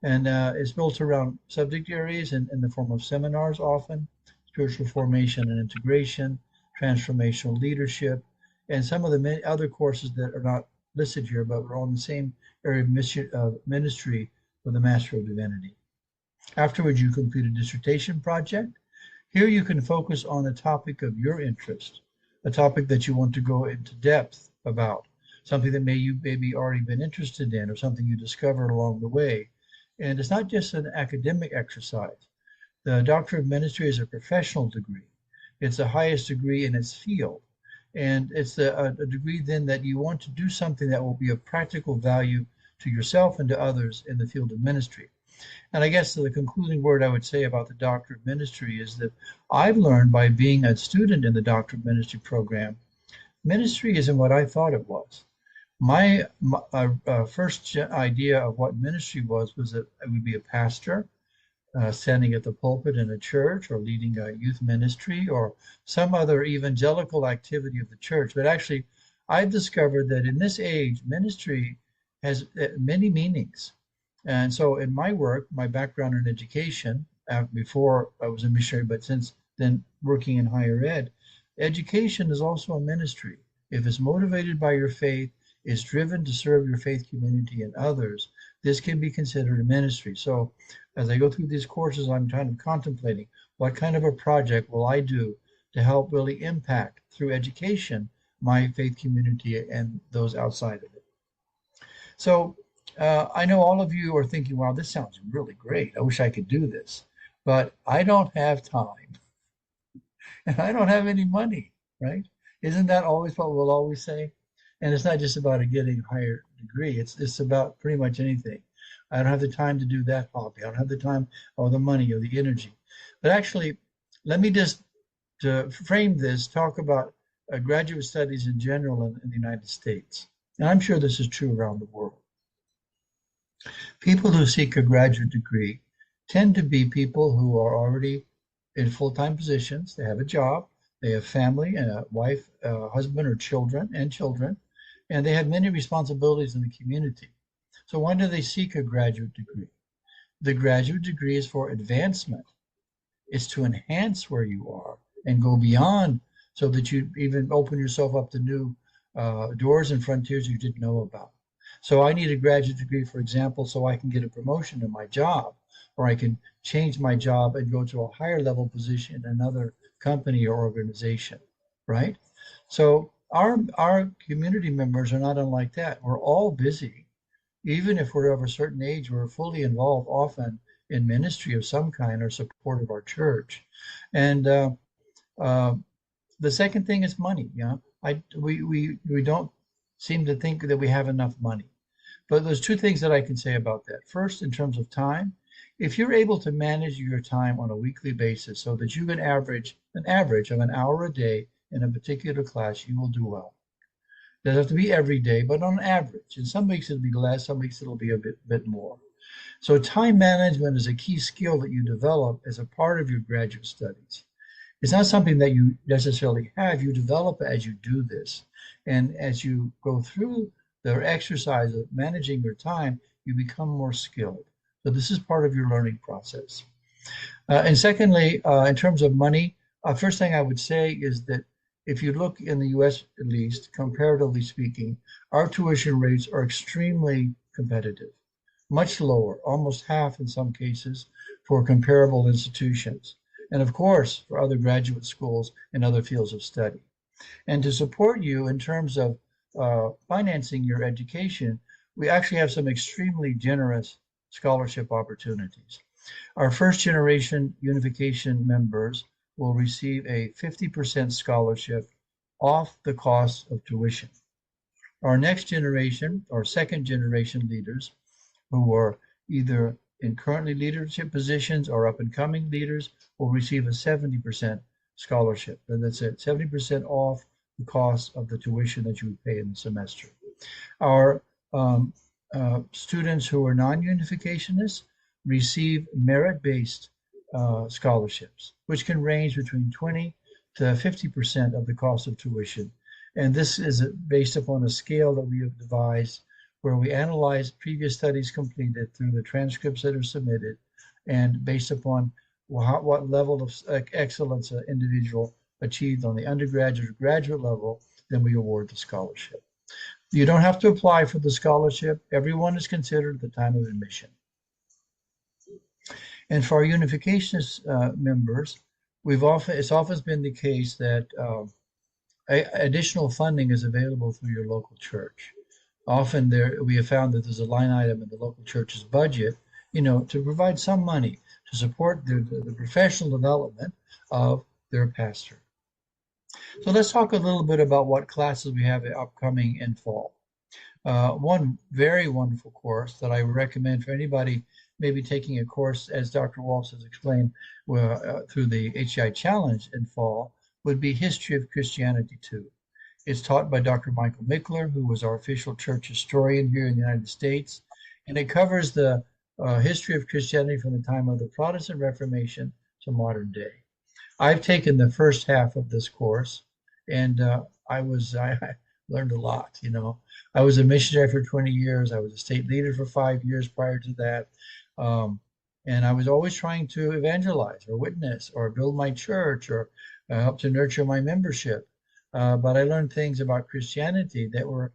And it's built around subject areas in the form of seminars often, spiritual formation and integration, transformational leadership, and some of the many other courses that are not listed here, but are on the same area of ministry with the Master of Divinity. Afterwards, you complete a dissertation project. Here you can focus on a topic of your interest, a topic that you want to go into depth about, something that you maybe already been interested in or something you discovered along the way. And it's not just an academic exercise. The Doctor of Ministry is a professional degree. It's the highest degree in its field. And it's a degree then that you want to do something that will be of practical value to yourself and to others in the field of ministry. And I guess the concluding word I would say about the Doctor of Ministry is that I've learned by being a student in the Doctor of Ministry program, ministry isn't what I thought it was. My first idea of what ministry was that I would be a pastor, standing at the pulpit in a church or leading a youth ministry or some other evangelical activity of the church. But actually, I've discovered that in this age, ministry has many meanings. And so in my work, my background in education, before I was a missionary, but since then working in higher ed, education is also a ministry. If it's motivated by your faith, is driven to serve your faith community and others, this can be considered a ministry. So as I go through these courses, I'm kind of contemplating what kind of a project will I do to help really impact through education my faith community and those outside of it. So I know all of you are thinking, wow, this sounds really great. I wish I could do this, but I don't have time and I don't have any money, right? Isn't that always what we'll always say? And it's not just about getting a higher degree. It's about pretty much anything. I don't have the time to do that hobby. I don't have the time or the money or the energy. But actually, let me just to frame this, talk about graduate studies in general in the United States. And I'm sure this is true around the world. People who seek a graduate degree tend to be people who are already in full-time positions. They have a job, they have family and a wife, husband or children, and they have many responsibilities in the community. So why do they seek a graduate degree? The graduate degree is for advancement. It's to enhance where you are and go beyond so that you even open yourself up to new doors and frontiers you didn't know about. So I need a graduate degree, for example, so I can get a promotion in my job, or I can change my job and go to a higher level position in another company or organization, right? So our community members are not unlike that. We're all busy. Even if we're of a certain age, we're fully involved often in ministry of some kind or support of our church. And the second thing is money. We don't seem to think that we have enough money. But there's two things that I can say about that. First, in terms of time, if you're able to manage your time on a weekly basis so that you can average of an hour a day in a particular class, you will do well. It doesn't have to be every day, but on average. In some weeks it'll be less, some weeks it'll be a bit more. So time management is a key skill that you develop as a part of your graduate studies. It's not something that you necessarily have, you develop as you do this. And as you go through the exercise of managing your time, you become more skilled. So this is part of your learning process. And secondly, in terms of money, first thing I would say is that if you look in the US, at least, comparatively speaking, our tuition rates are extremely competitive, much lower, almost half in some cases for comparable institutions. And of course, for other graduate schools and other fields of study. And to support you in terms of financing your education, we actually have some extremely generous scholarship opportunities. Our first generation unification members will receive a 50% scholarship off the cost of tuition. Our next generation or second generation leaders who are either in currently leadership positions or up and coming leaders will receive a 70% scholarship. And that's it, 70% off the cost of the tuition that you would pay in the semester. Our students who are non-unificationists receive merit-based scholarships, which can range between 20 to 50% of the cost of tuition. And this is based upon a scale that we have devised where we analyze previous studies completed through the transcripts that are submitted, and based upon what level of excellence an individual achieved on the undergraduate or graduate level, then we award the scholarship. You don't have to apply for the scholarship. Everyone is considered at the time of admission. And for our unificationist members, it's often been the case that additional funding is available through your local church. Often we have found that there's a line item in the local church's budget, to provide some money to support the professional development of their pastor. So let's talk a little bit about what classes we have upcoming in fall. One very wonderful course that I recommend for anybody maybe taking a course, as Dr. Walsh has explained, through the HJI Challenge in fall, would be History of Christianity 2. It's taught by Dr. Michael Mickler, who was our official church historian here in the United States, and it covers the history of Christianity from the time of the Protestant Reformation to modern day. I've taken the first half of this course, and I learned a lot. I was a missionary for 20 years. I was a state leader for 5 years prior to that, um, and I was always trying to evangelize or witness or build my church or help to nurture my membership. But I learned things about Christianity that were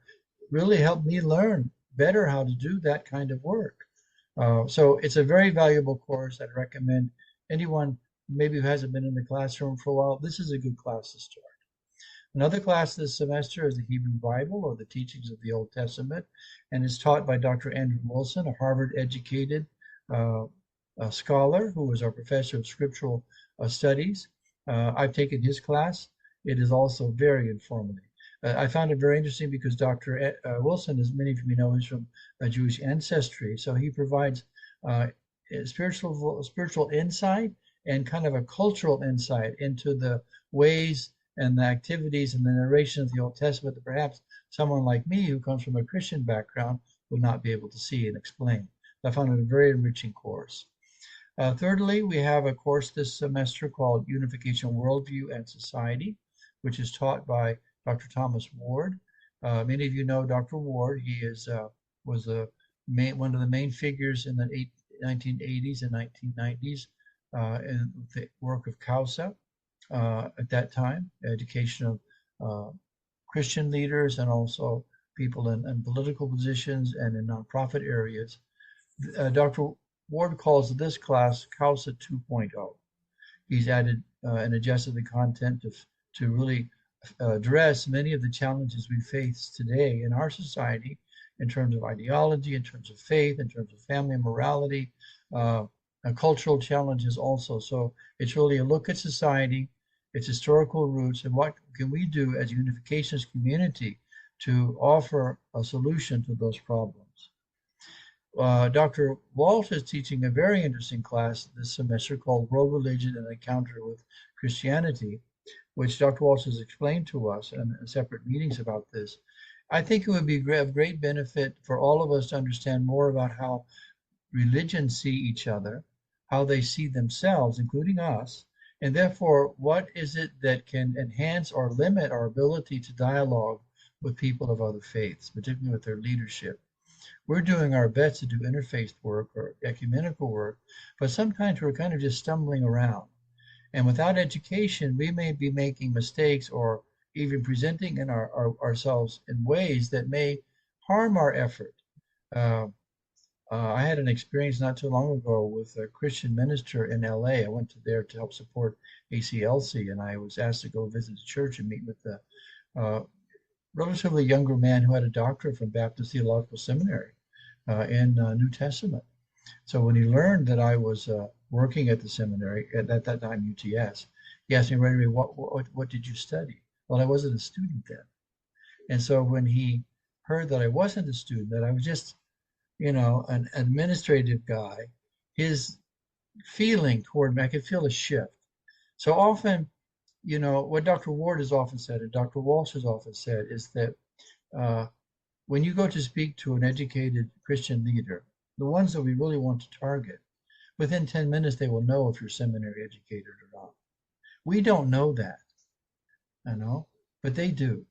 really helped me learn better how to do that kind of work. So it's a very valuable course. I'd recommend anyone maybe who hasn't been in the classroom for a while. This is a good class to start. Another class this semester is the Hebrew Bible, or the teachings of the Old Testament, and is taught by Dr. Andrew Wilson, a Harvard-educated uh, scholar who was our professor of scriptural studies. I've taken his class. It is also very informative. I found it very interesting because Dr. Wilson, as many of you know, is from a Jewish ancestry, so he provides spiritual insight and kind of a cultural insight into the ways and the activities and the narration of the Old Testament that perhaps someone like me who comes from a Christian background would not be able to see and explain. I found it a very enriching course. Thirdly, we have a course this semester called Unification Worldview and Society, which is taught by Dr. Thomas Ward. Many of you know Dr. Ward. He was one of the main figures in the 1980s and 1990s in the work of CAUSA at that time, education of Christian leaders and also people in political positions and in nonprofit areas. Dr. Ward calls this class CAUSA 2.0. He's added and adjusted the content to really address many of the challenges we face today in our society in terms of ideology, in terms of faith, in terms of family morality, cultural challenges also. So it's really a look at society, its historical roots, and what can we do as a unificationist community to offer a solution to those problems. Dr. Walsh is teaching a very interesting class this semester called World Religion and Encounter with Christianity, which Dr. Walsh has explained to us in separate meetings about this. I think it would be of great benefit for all of us to understand more about how religions see each other, how they see themselves, including us, and therefore, what is it that can enhance or limit our ability to dialogue with people of other faiths, particularly with their leadership. We're doing our best to do interfaith work or ecumenical work, but sometimes we're kind of just stumbling around. And without education, we may be making mistakes or even presenting ourselves in ways that may harm our effort. Uh, I had an experience not too long ago with a Christian minister in LA. I went to there to help support ACLC, and I was asked to go visit the church and meet with the relatively younger man who had a doctorate from Baptist Theological Seminary in New Testament. So when he learned that I was working at the seminary at that time UTS, he asked me right away, "What did you study?" Well, I wasn't a student then, and so when he heard that I wasn't a student, that I was just an administrative guy, his feeling toward me, I could feel a shift. So often, what Dr. Ward has often said and Dr. Walsh has often said is that uh, when you go to speak to an educated Christian leader, the ones that we really want to target, within 10 minutes, they will know if you're seminary educated or not. We don't know that, but they do.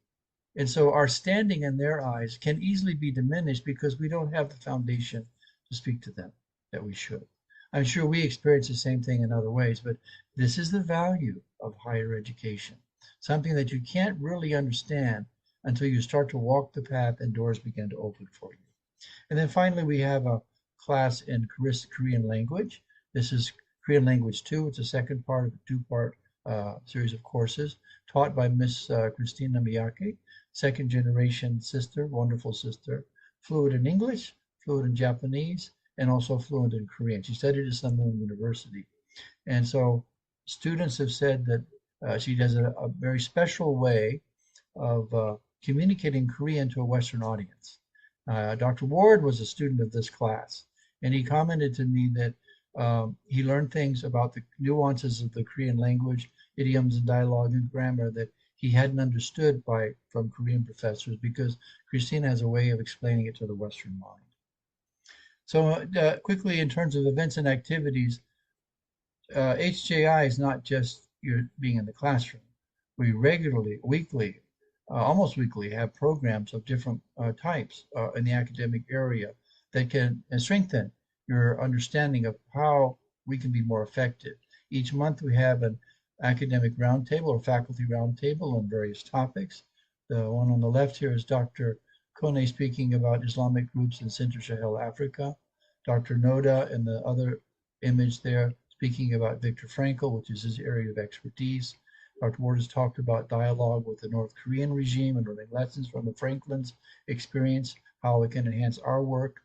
And so our standing in their eyes can easily be diminished because we don't have the foundation to speak to them that we should. I'm sure we experience the same thing in other ways, but this is the value of higher education, something that you can't really understand until you start to walk the path and doors begin to open for you. And then finally, we have a class in Korean language. This is Korean Language 2. It's the second part of a two-part series of courses taught by Miss Christina Miyake, second generation sister, wonderful sister, fluent in English, fluent in Japanese, and also fluent in Korean. She studied at Sun Moon University. And so students have said that She does a very special way of communicating Korean to a Western audience. Dr. Ward was a student of this class, and he commented to me that he learned things about the nuances of the Korean language, idioms and dialogue and grammar that he hadn't understood from Korean professors because Christina has a way of explaining it to the Western mind. So quickly, in terms of events and activities, HJI is not just your being in the classroom. We regularly, weekly, almost weekly, have programs of different types in the academic area that can strengthen your understanding of how we can be more effective. Each month we have an academic roundtable or faculty roundtable on various topics. The one on the left here is Dr. Kone speaking about Islamic groups in Central Sahel Africa. Dr. Noda in the other image there speaking about Viktor Frankl, which is his area of expertise. Dr. Ward has talked about dialogue with the North Korean regime and learning lessons from the Franklin's experience, how it can enhance our work.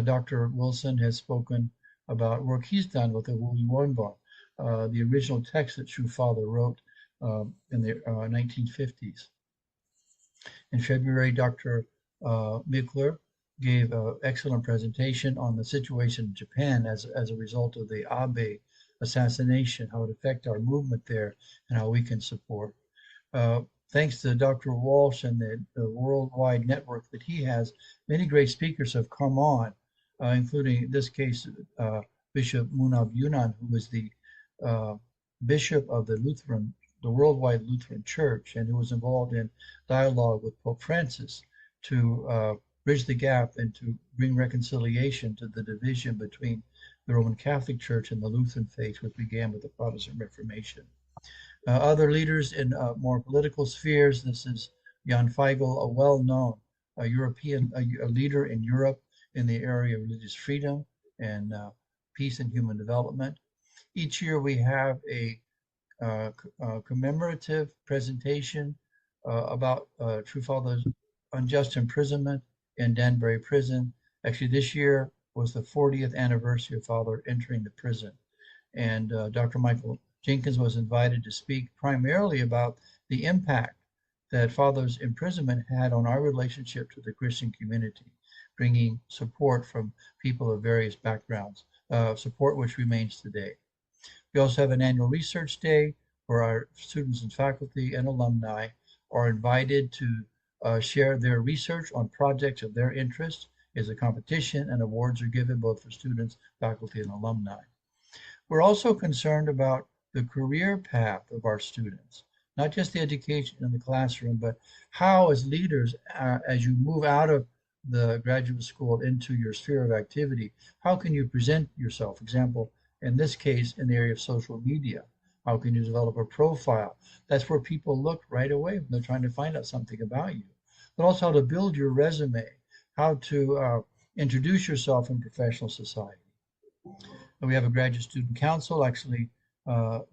Dr. Wilson has spoken about work he's done with the Wu Yuanbao, the original text that True Father wrote in the 1950s. In February, Dr. Mickler gave an excellent presentation on the situation in Japan as a result of the Abe assassination, how it affected our movement there, and how we can support. Thanks to Dr. Walsh and the worldwide network that he has, many great speakers have come on, including in this case Bishop Munab Yunan, who was the bishop of the worldwide Lutheran Church, and who was involved in dialogue with Pope Francis to bridge the gap and to bring reconciliation to the division between the Roman Catholic Church and the Lutheran faith, which began with the Protestant Reformation. Other leaders in more political spheres, this is Jan Feigl, a well-known European leader in Europe in the area of religious freedom and peace and human development. Each year we have a commemorative presentation about True Father's unjust imprisonment in Danbury Prison. Actually, this year was the 40th anniversary of Father entering the prison. And Dr. Michael Jenkins was invited to speak primarily about the impact that Father's imprisonment had on our relationship to the Christian community, bringing support from people of various backgrounds, support which remains today. We also have an annual research day where our students and faculty and alumni are invited to share their research on projects of their interest. Is a competition and awards are given both for students, faculty, and alumni. We're also concerned about the career path of our students, not just the education in the classroom, but how as leaders, as you move out of the graduate school into your sphere of activity, how can you present yourself? For example, in this case, in the area of social media, how can you develop a profile? That's where people look right away when they're trying to find out something about you. But also how to build your resume, how to introduce yourself in professional society. We have a graduate student council. Actually,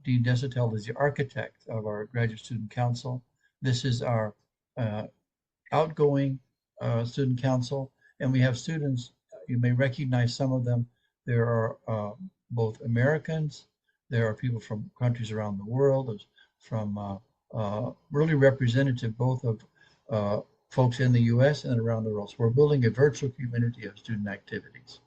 Dean Desitel is the architect of our graduate student council. This is our outgoing student council, and we have students. You may recognize some of them. There are both Americans. There are people from countries around the world. There's from really representative both of folks in the U.S. and around the world. So we're building a virtual community of student activities.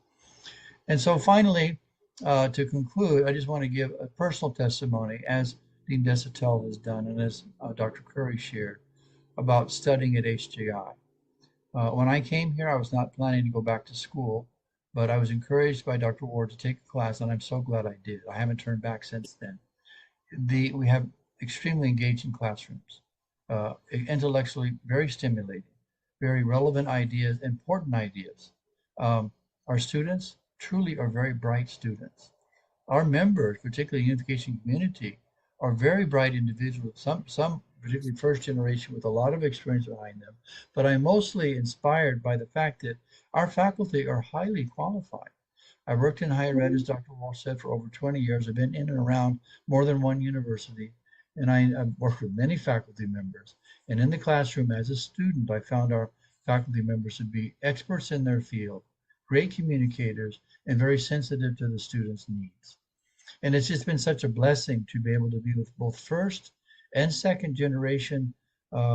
And so finally, to conclude, I just want to give a personal testimony, as Dean Desitel has done and as Dr. Curry shared, about studying at HJI. When I came here, I was not planning to go back to school, but I was encouraged by Dr. Ward to take a class, and I'm so glad I did. I haven't turned back since then. We have extremely engaging classrooms, intellectually very stimulating, very relevant ideas, important ideas. Our students truly are very bright students. Our members, particularly the unification community, are very bright individuals, some particularly first generation with a lot of experience behind them. But I'm mostly inspired by the fact that our faculty are highly qualified. I worked in higher ed, as Dr. Walsh said, for over 20 years. I've been in and around more than one university, and I've worked with many faculty members. And in the classroom as a student, I found our faculty members to be experts in their field, great communicators, and very sensitive to the students' needs. And it's just been such a blessing to be able to be with both first and second generation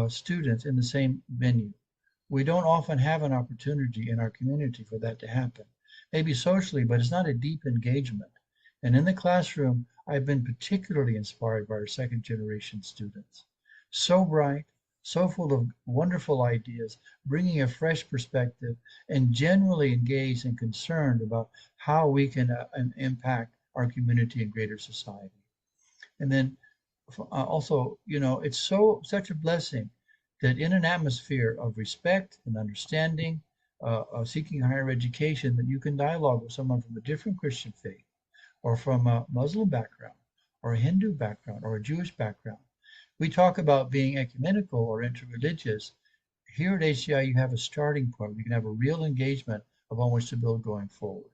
students in the same venue. We don't often have an opportunity in our community for that to happen. Maybe socially, but it's not a deep engagement. And in the classroom, I've been particularly inspired by our second generation students. So bright, so full of wonderful ideas, bringing a fresh perspective, and generally engaged and concerned about how we can impact our community and greater society. And then also, it's such a blessing that in an atmosphere of respect and understanding, of seeking higher education, that you can dialogue with someone from a different Christian faith, or from a Muslim background, or a Hindu background, or a Jewish background. We talk about being ecumenical or interreligious. Here at HJI, you have a starting point. You can have a real engagement upon which to build going forward.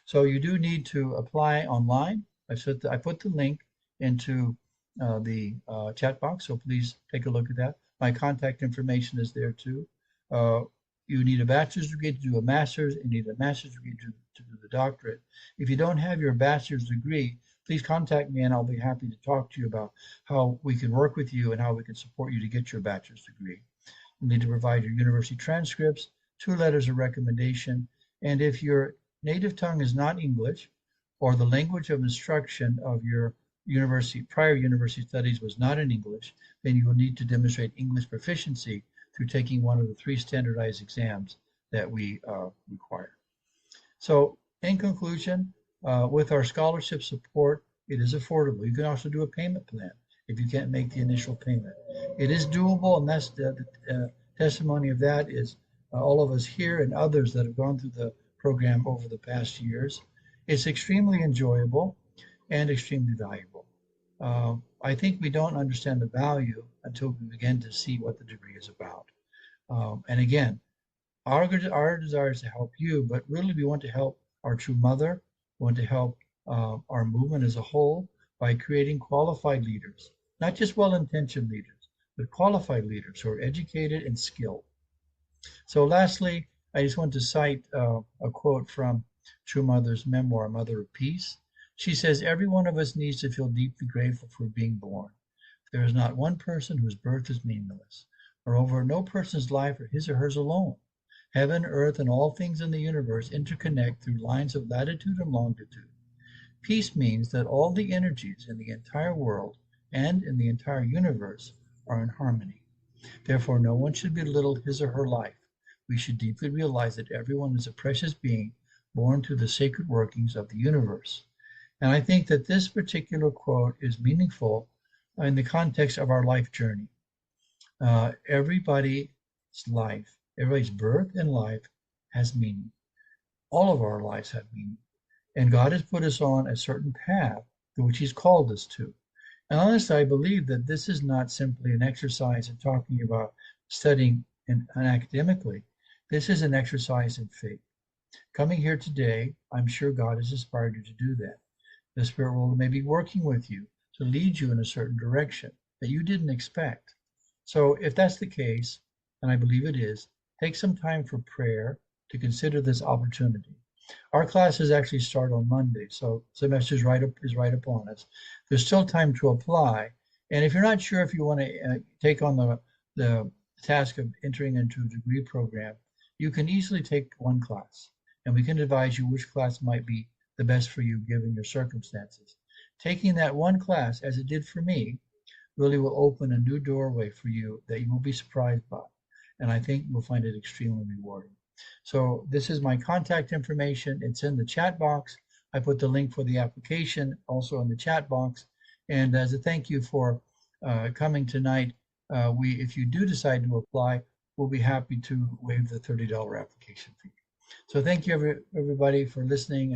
So you do need to apply online. I put the link into the chat box, so please take a look at that. My contact information is there too. You need a bachelor's degree to do a master's, and you need a master's degree to do the doctorate. If you don't have your bachelor's degree, please contact me and I'll be happy to talk to you about how we can work with you and how we can support you to get your bachelor's degree. You need to provide your university transcripts, 2 letters of recommendation, and if your native tongue is not English, or the language of instruction of your prior university studies was not in English, then you will need to demonstrate English proficiency through taking one of the 3 standardized exams that we require. So in conclusion, with our scholarship support, it is affordable. You can also do a payment plan if you can't make the initial payment. It is doable, and that's the testimony of that is all of us here and others that have gone through the program over the past years. It's extremely enjoyable and extremely valuable. I think we don't understand the value until we begin to see what the degree is about. And again, our desire is to help you, but really we want to help our true mother. We want to help our movement as a whole by creating qualified leaders, not just well-intentioned leaders, but qualified leaders who are educated and skilled. So lastly, I just want to cite a quote from True Mother's memoir, Mother of Peace. She says, "Every one of us needs to feel deeply grateful for being born. There is not one person whose birth is meaningless. Moreover, no person's life are his or hers alone. Heaven, earth, and all things in the universe interconnect through lines of latitude and longitude. Peace means that all the energies in the entire world and in the entire universe are in harmony. Therefore, no one should belittle his or her life. We should deeply realize that everyone is a precious being born through the sacred workings of the universe." And I think that this particular quote is meaningful in the context of our life journey. Everybody's life, everybody's birth and life has meaning. All of our lives have meaning. And God has put us on a certain path to which He's called us to. And honestly, I believe that this is not simply an exercise in talking about studying and academically. This is an exercise in faith. Coming here today, I'm sure God has inspired you to do that. The Spirit will maybe be working with you to lead you in a certain direction that you didn't expect. So if that's the case, and I believe it is, take some time for prayer to consider this opportunity. Our classes actually start on Monday, so semester is right upon us. There's still time to apply, and if you're not sure if you want to take on the task of entering into a degree program, you can easily take one class, and we can advise you which class might be the best for you given your circumstances. Taking that one class, as it did for me, really will open a new doorway for you that you will be surprised by, and I think you'll find it extremely rewarding. So this is my contact information. It's in the chat box. I put the link for the application also in the chat box. And as a thank you for coming tonight, if you do decide to apply, we'll be happy to waive the $30 application fee. So thank you everybody for listening.